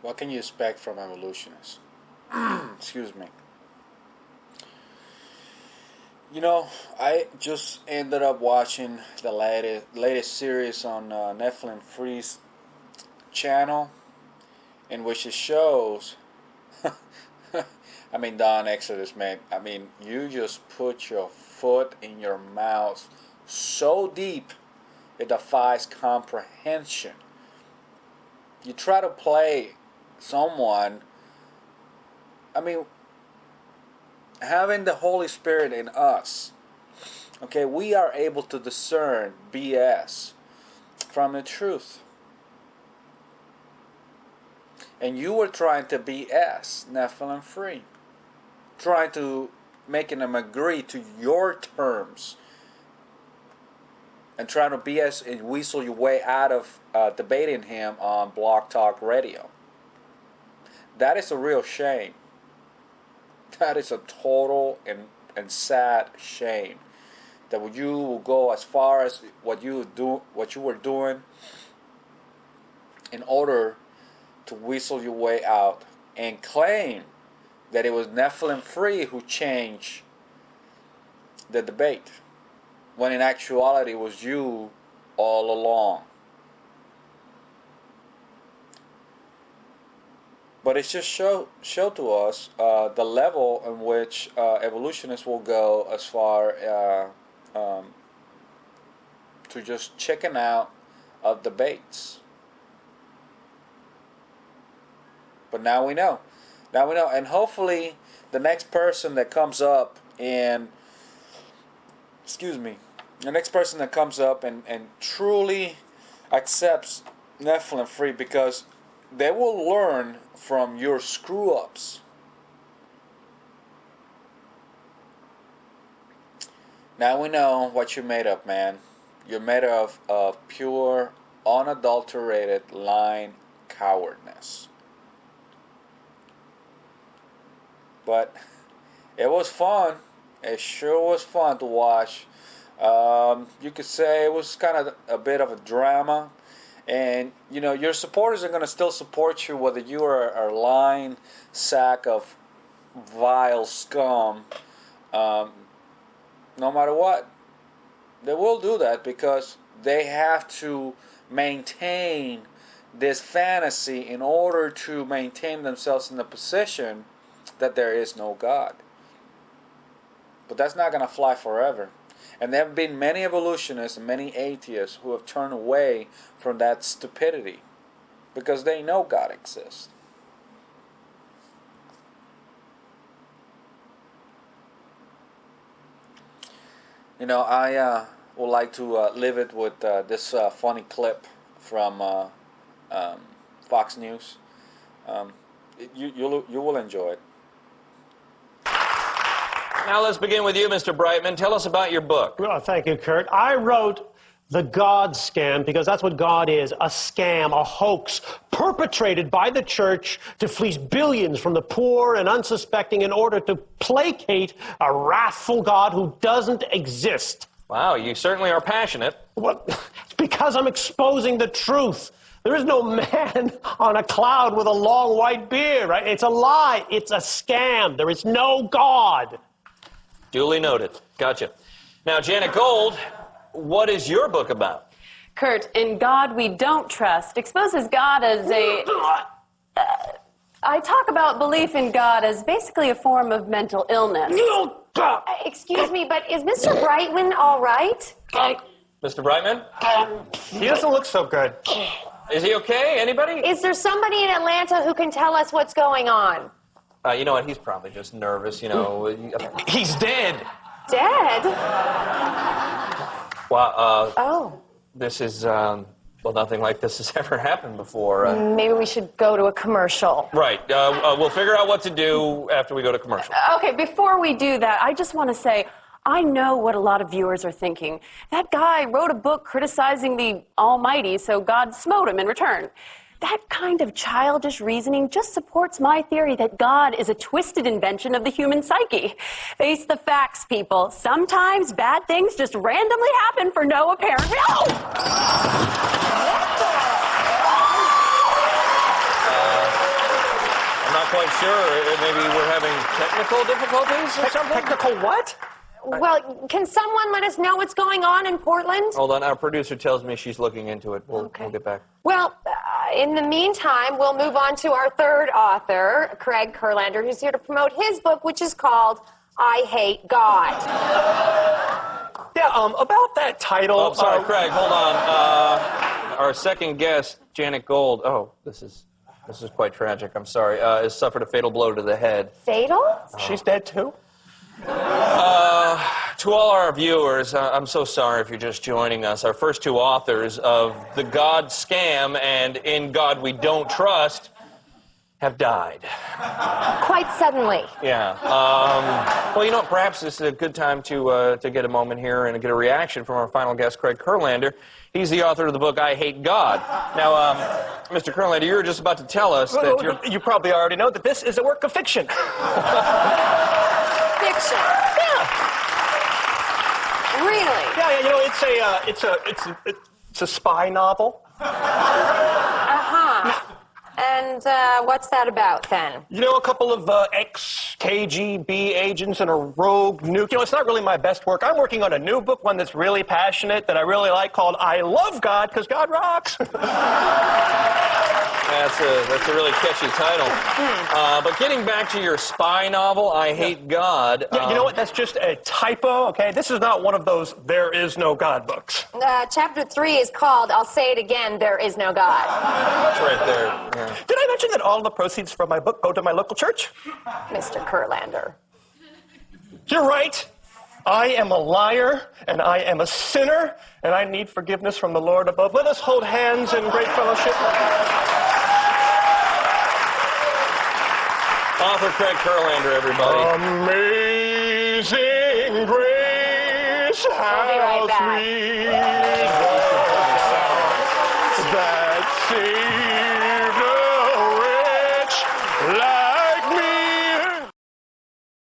what can you expect from evolutionists? Excuse me. You know, I just ended up watching the latest series on Netflix Free's channel, in which it shows. I mean, Donexodus, man. I mean, you just put your foot in your mouth so deep it defies comprehension. You try to play someone. I mean, having the Holy Spirit in us, okay, we are able to discern BS from the truth. And you were trying to BS Nephilim free, trying to making them agree to your terms, and trying to BS and weasel your way out of debating him on Blog Talk Radio. That is a real shame. That is a total and sad shame. That you will go as far as what you were doing, in order to weasel your way out and claim that it was Nephilim Free who changed the debate, when in actuality it was you all along. But it just show to us the level in which evolutionists will go as far to just checking out of debates. But now we know. Now we know. And hopefully the next person that comes up and, the next person that comes up and truly accepts Nephilim Free, because they will learn from your screw-ups. Now we know what you're made of, man. You're made of pure, unadulterated, lying cowardness. But it was fun. It sure was fun to watch. You could say it was kind of a bit of a drama. And, you know, your supporters are going to still support you, whether you are a lying sack of vile scum. No matter what. They will do that because they have to maintain this fantasy in order to maintain themselves in the position that there is no God. But that's not going to fly forever. And there have been many evolutionists and many atheists who have turned away from that stupidity because they know God exists. You know, I would like to leave it with this funny clip from Fox News. You will enjoy it. Now let's begin with you, Mr. Brightman. Tell us about your book. Oh, thank you, Kurt. I wrote The God Scam because that's what God is, a scam, a hoax perpetrated by the church to fleece billions from the poor and unsuspecting in order to placate a wrathful God who doesn't exist. Wow, you certainly are passionate. Well, it's because I'm exposing the truth. There is no man on a cloud with a long white beard, right? It's a lie. It's a scam. There is no God. Duly noted. Gotcha. Now, Janet Gold, what is your book about? Kurt, In God We Don't Trust exposes God as a... I talk about belief in God as basically a form of mental illness. Excuse me, but is Mr. Brightman all right? Mr. Brightman? He doesn't look so good. Is he okay? Anybody? Is there somebody in Atlanta who can tell us what's going on? You know what? He's probably just nervous, you know. He's dead. Dead? Well, Oh. this is, well, nothing like this has ever happened before. Maybe we should go to a commercial. Right. We'll figure out what to do after we go to commercial. Okay, before we do that, I just want to say, I know what a lot of viewers are thinking. That guy wrote a book criticizing the Almighty, so God smote him in return. That kind of childish reasoning just supports my theory that God is a twisted invention of the human psyche. Face the facts, people. Sometimes bad things just randomly happen for no apparent reason. not quite sure. Maybe we're having technical difficulties or something? Technical what? Well, can someone let us know what's going on in Portland? Hold on. Our producer tells me she's looking into it. We'll get back. Well, in the meantime, we'll move on to our third author, Craig Kurlander, who's here to promote his book, which is called I Hate God. Yeah, about that title. Oh, sorry, Craig, hold on. Our second guest, Janet Gold. Oh, this is quite tragic. I'm sorry. Has suffered a fatal blow to the head. Fatal? She's dead too? To all our viewers, I'm so sorry if you're just joining us. Our first two authors of The God Scam and In God We Don't Trust have died. Quite suddenly. Yeah. Well, perhaps this is a good time to get a moment here and get a reaction from our final guest, Craig Kurlander. He's the author of the book, I Hate God. Now, Mr. Kurlander, you were just about to tell us that you're... You probably already know that this is a work of fiction. Fiction. Yeah. Really? Yeah, it's a spy novel. Uh-huh. And what's that about, then? A couple of ex-KGB agents and a rogue nuke. It's not really my best work. I'm working on a new book, one that's really passionate, that I really like, called I Love God, because God rocks. That's a really catchy title. But getting back to your spy novel, I Hate God... Yeah, you know what? That's just a typo, okay? This is not one of those there is no God books. Chapter 3 is called, I'll say it again, There Is No God. It's right there. Yeah. Did I mention that all the proceeds from my book go to my local church? Mr. Kurlander. You're right. I am a liar, and I am a sinner, and I need forgiveness from the Lord above. Let us hold hands in great fellowship. Author Craig Kurlander, everybody. Amazing grace, I'll be right how back. sweet